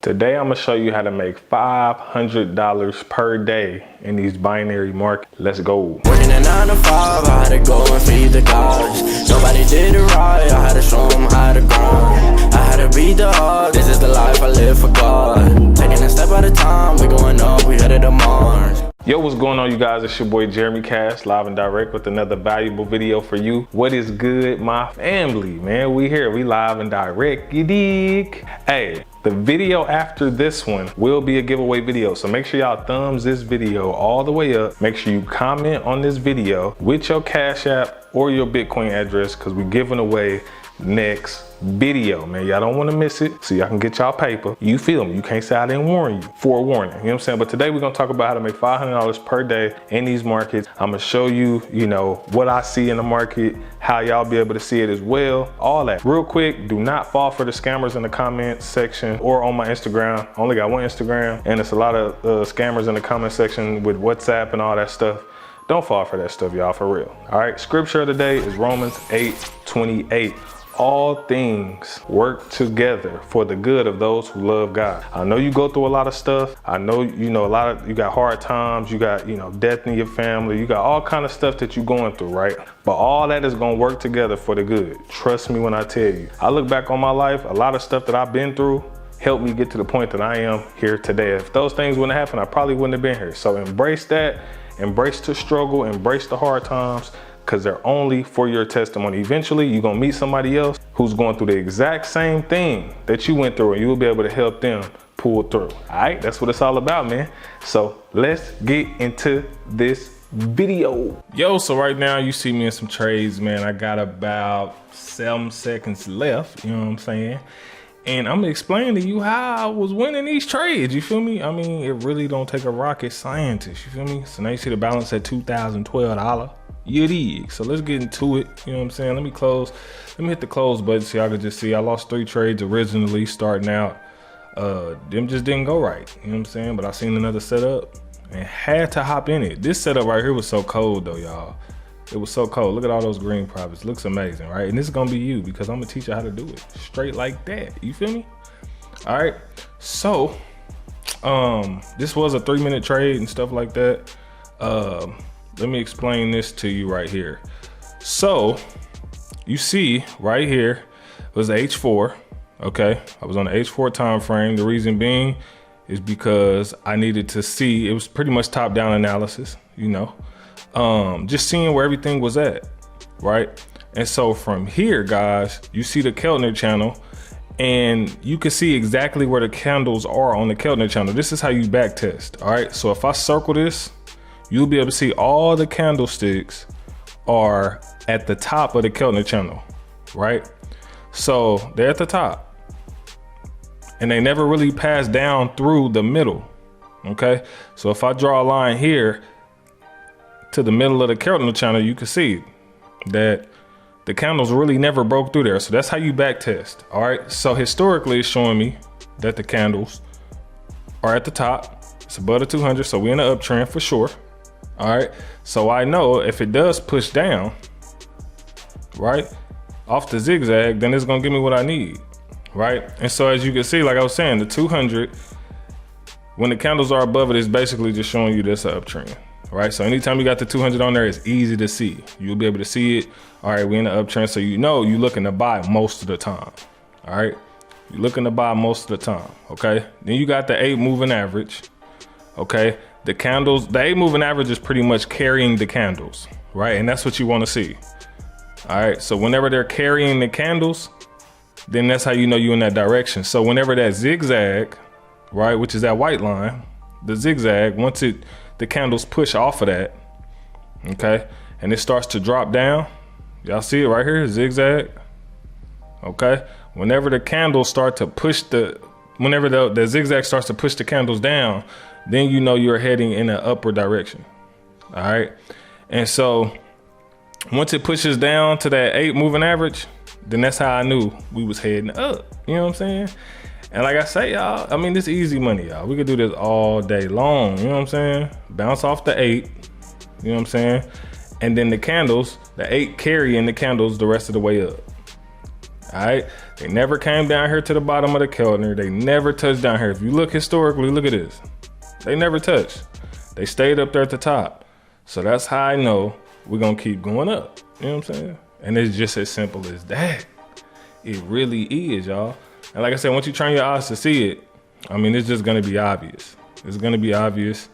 Today I'm gonna show you how to make $500 per day in these binary markets. Let's go. Working a 9 to 5, I had to go and feed the gods. Nobody did it right, I had to show them how to grind. I had to beat the odds, this is the life I live for God. Taking a step at a time, we going up, we headed to Mars. Yo, what's going on, you guys? It's your boy Jeremy Cash, live and direct with another valuable video for you. What is good, my family, man? We here, we live and direct, you dig? Hey, the video after this one will be a giveaway video, so make sure y'all thumbs this video all the way up. Make sure you comment on this video with your Cash App or your Bitcoin address, because we're giving away next video, man. Y'all don't want to miss it, so y'all can get y'all paper. You feel me? You can't say I didn't warn you. Forewarning, you know what I'm saying? But today we're gonna talk about how to make $500 per day in these markets. I'm gonna show you, what I see in the market, how y'all be able to see it as well, all that. Real quick, do not fall for the scammers in the comments section or on my Instagram. I only got one Instagram, and it's a lot of scammers in the comment section with WhatsApp and all that stuff. Don't fall for that stuff, y'all, for real. All right, scripture of the day is Romans 8:28. All things work together for the good of those who love God. I know you go through a lot of stuff. I know, you got hard times, you got, death in your family, you got all kind of stuff that you're going through, right? But all that is gonna work together for the good. Trust me when I tell you. I look back on my life, a lot of stuff that I've been through helped me get to the point that I am here today. If those things wouldn't happen, I probably wouldn't have been here. So embrace that, embrace the struggle, embrace the hard times, because they're only for your testimony. Eventually, you're gonna meet somebody else who's going through the exact same thing that you went through, and you will be able to help them pull through. All right, that's what it's all about, man. So let's get into this video. Yo, so right now you see me in some trades, man. I got about 7 seconds left, you know what I'm saying? And I'm gonna explain to you how I was winning these trades, you feel me? I mean, it really don't take a rocket scientist, you feel me? So now you see the balance at $2,012. You dig? So let's get into it, you know what I'm saying? Let me hit the close button so y'all can just see I lost 3 trades originally starting out. Them just didn't go right, you know what I'm saying? But I seen another setup and had to hop in it. This setup right here was so cold though, y'all. It was so cold. Look at all those green profits. Looks amazing, right? And this is gonna be you, because I'm gonna teach you how to do it straight like that. You feel me? All right. So, this was a 3-minute trade and stuff like that. Let me explain this to you right here. So, you see right here was the H4. Okay, I was on the H4 time frame. The reason being is because I needed to see. It was pretty much top-down analysis, just seeing where everything was at, right? And so from here, guys, you see the Keltner channel, and you can see exactly where the candles are on the Keltner channel. This is how you back test, all right? So if I circle this, you'll be able to see all the candlesticks are at the top of the Keltner channel, right? So they're at the top, and they never really pass down through the middle, okay? So if I draw a line here to the middle of the Keltner channel, you can see that the candles really never broke through there. So that's how you back test, all right? So historically, it's showing me that the candles are at the top. It's above the 200, so we're in an uptrend for sure. All right, so I know if it does push down, right, off the zigzag, then it's gonna give me what I need, right? And so as you can see, like I was saying, the 200, when the candles are above it, it's basically just showing you this uptrend, right? So anytime you got the 200 on there, it's easy to see. You'll be able to see it. All right, we're in the uptrend, so you're looking to buy most of the time, all right? You're looking to buy most of the time, okay? Then you got the 8 moving average, okay? The candles, the 8 moving average is pretty much carrying the candles, right? And that's what you want to see. All right, so whenever they're carrying the candles, then that's how you know you're in that direction. So whenever that zigzag, right, which is that white line, the zigzag, once the candles push off of that, okay, and it starts to drop down, y'all see it right here, zigzag, okay? Whenever the candles start to push whenever the zigzag starts to push the candles down, then you know you're heading in an upward direction, all right? And so once it pushes down to that 8 moving average, then that's how I knew we was heading up, you know what I'm saying? And like I say, y'all, I mean, this easy money, y'all. We could do this all day long, you know what I'm saying? Bounce off the 8, you know what I'm saying? And then the candles, the 8 carrying the candles the rest of the way up. All right, they never came down here to the bottom of the Keltner. They never touched down here. If you look historically, look at this. They never touched. They stayed up there at the top. So that's how I know we're gonna keep going up. You know what I'm saying? And it's just as simple as that. It really is, y'all. And like I said, once you train your eyes to see it, I mean, it's just gonna be obvious. It's gonna be obvious.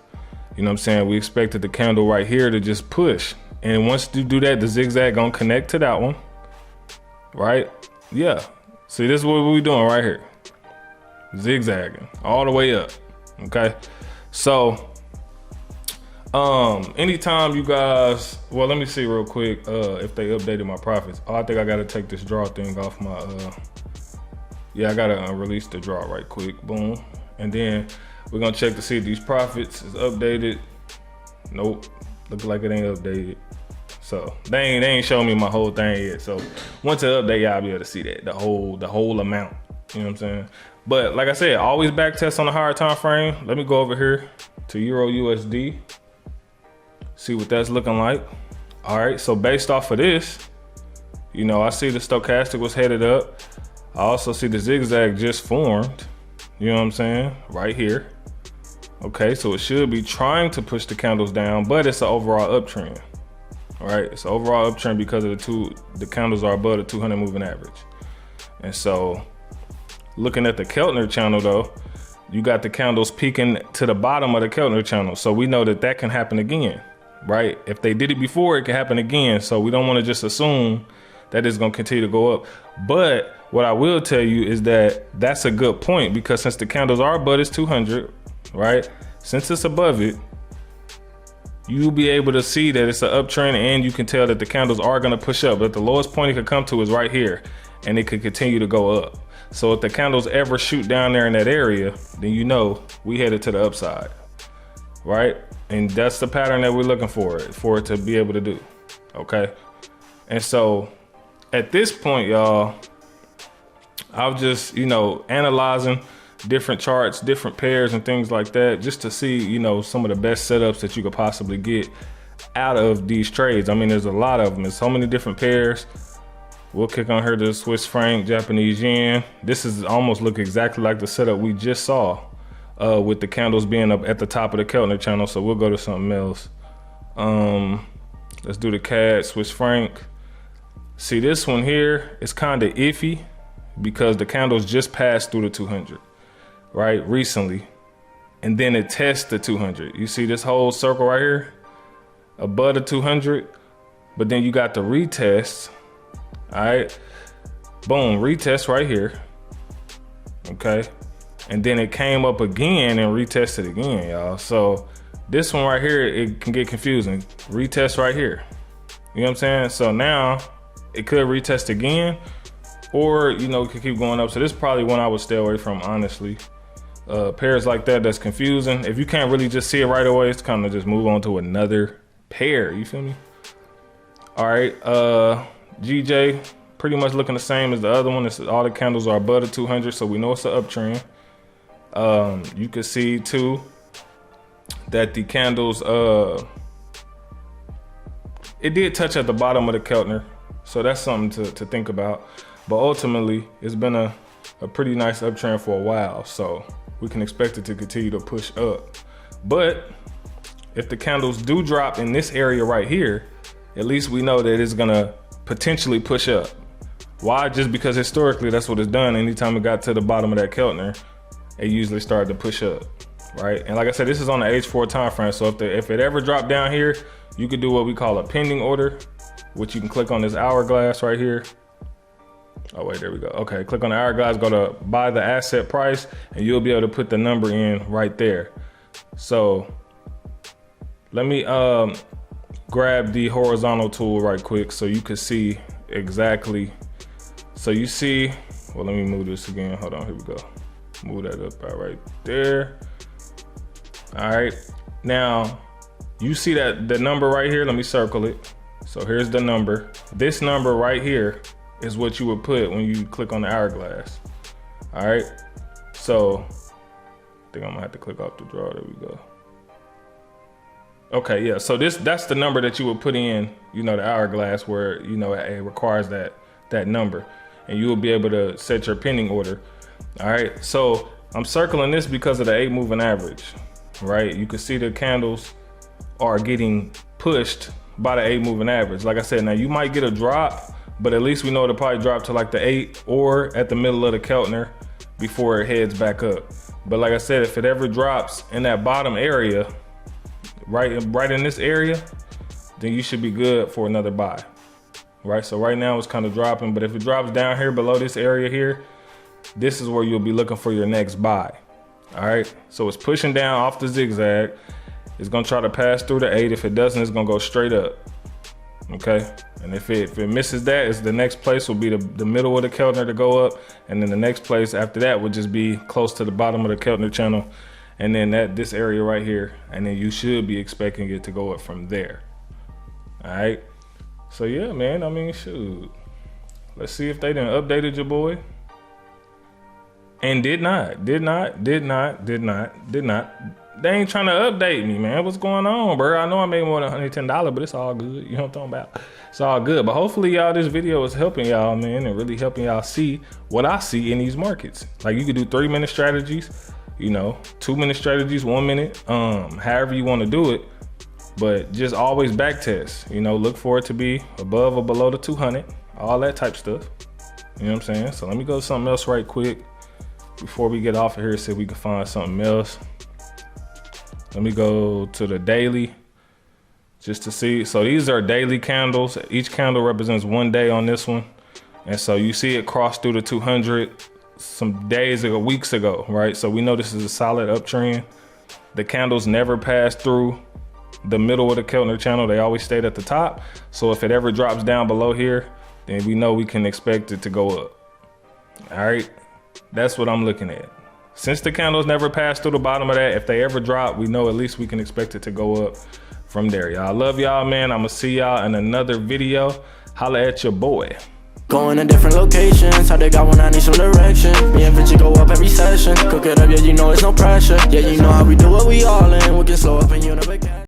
You know what I'm saying? We expected the candle right here to just push. And once you do that, the zigzag gonna connect to that one, right? Yeah. See, this is what we're doing right here. Zigzagging all the way up, okay? So, anytime you guys, well, let me see real quick if they updated my profits. Oh, I think I gotta take this draw thing off my, yeah, I gotta release the draw right quick, boom. And then we're gonna check to see if these profits is updated. Nope, look like it ain't updated. So they ain't showing me my whole thing yet. So once it update, y'all be able to see that, the whole amount, you know what I'm saying? But like I said, always back test on the higher time frame. Let me go over here to Euro USD. See what that's looking like. All right, so based off of this, you know, I see the stochastic was headed up. I also see the zigzag just formed, you know what I'm saying, right here. Okay, so it should be trying to push the candles down, but it's an overall uptrend. All right, it's an overall uptrend because of the candles are above the 200 moving average. And so looking at the Keltner channel though, you got the candles peaking to the bottom of the Keltner channel. So we know that that can happen again. Right? If they did it before, it can happen again. So we don't want to just assume that it's going to continue to go up. But what I will tell you is that that's a good point, because since the candles are above this 200, right? Since it's above it, you'll be able to see that it's an uptrend, and you can tell that the candles are going to push up. But the lowest point it could come to is right here, and it could continue to go up. So if the candles ever shoot down there in that area, then you know we headed to the upside, right? And that's the pattern that we're looking for it to be able to do, okay? And so at this point, y'all, I'm just, you know, analyzing different charts, different pairs and things like that, just to see, you know, some of the best setups that you could possibly get out of these trades. I mean, there's a lot of them. There's so many different pairs. We'll kick on here to the Swiss franc, Japanese yen. This is almost look exactly like the setup we just saw. With the candles being up at the top of the Keltner channel. So we'll go to something else. Let's do the CAD, Swiss franc. See, this one here is kind of iffy because the candles just passed through the 200, right, recently. And then it tests the 200. You see this whole circle right here above the 200, but then you got the retest. All right, boom, retest right here. Okay. And then it came up again and retested again, y'all. So this one right here, it can get confusing. Retest right here. You know what I'm saying? So now it could retest again, or, you know, it could keep going up. So this is probably one I would stay away from, honestly. Pairs like that, that's confusing. If you can't really just see it right away, it's kind of just move on to another pair. You feel me? All right, GJ, pretty much looking the same as the other one. All the candles are above the 200, so we know it's an uptrend. You can see too that the candles, it did touch at the bottom of the Keltner, so that's something to think about. But ultimately, it's been a pretty nice uptrend for a while, so we can expect it to continue to push up. But if the candles do drop in this area right here, at least we know that it's gonna potentially push up. Why? Just because historically that's what it's done. Anytime it got to the bottom of that Keltner, it usually started to push up, right? And like I said, this is on the H4 time frame. So if it ever dropped down here, you could do what we call a pending order, which you can click on this hourglass right here. Oh wait, there we go. Okay, click on the hourglass, go to buy the asset price, and you'll be able to put the number in right there. So let me grab the horizontal tool right quick so you can see exactly. So you see, well, let me move this again. Hold on, here we go. Move that up right there. All right, now you see that the number right here, let me circle it. So here's the number. This number right here is what you would put when you click on the hourglass. All right, so I think I'm gonna have to click off the draw. There we go. Okay, yeah, so that's the number that you would put in, you know, the hourglass, where, you know, it requires that number. and you will be able to set your pending order. All right, so I'm circling this because of the 8 moving average, right? You can see the candles are getting pushed by the 8 moving average. Like I said, now you might get a drop, but at least we know it'll probably drop to like the 8 or at the middle of the Keltner before it heads back up. But like I said, if it ever drops in that bottom area, right in this area, then you should be good for another buy, right? So right now it's kind of dropping, but if it drops down here below this area here, this is where you'll be looking for your next buy. All right, so it's pushing down off the zigzag. It's gonna try to pass through the 8. If it doesn't, it's gonna go straight up. Okay, and if it misses that, it's the next place will be the middle of the Keltner to go up, and then the next place after that would just be close to the bottom of the Keltner channel, and then this area right here, and then you should be expecting it to go up from there. All right, so yeah, man, I mean, shoot, let's see if they done updated your boy. And did not. They ain't trying to update me, man. What's going on, bro? I know I made more than $110, but it's all good. You know what I'm talking about? It's all good. But hopefully, y'all, this video is helping y'all, man, and really helping y'all see what I see in these markets. Like, you could do 3-minute strategies, you know, 2-minute strategies, 1 minute, however you want to do it. But just always back test, you know, look for it to be above or below the 200, all that type stuff. You know what I'm saying? So let me go to something else right quick before we get off of here, see if we can find something else. Let me go to the daily just to see. So these are daily candles. Each candle represents 1 day on this one. And so you see it cross through the 200 some days ago, weeks ago, right? So we know this is a solid uptrend. The candles never passed through the middle of the Keltner channel. They always stayed at the top. So if it ever drops down below here, then we know we can expect it to go up. All right, that's what I'm looking at. Since the candles never passed through the bottom of that, if they ever drop, we know at least we can expect it to go up from there. Y'all, I love y'all, man. I'm gonna see y'all in another video. Holla at your boy. Going to different locations, how they got when I need some direction. Me and Vinci go up every session. Cook it up, yeah, you know it's no pressure. Yeah, you know how we do what we all in. We can slow up and you never get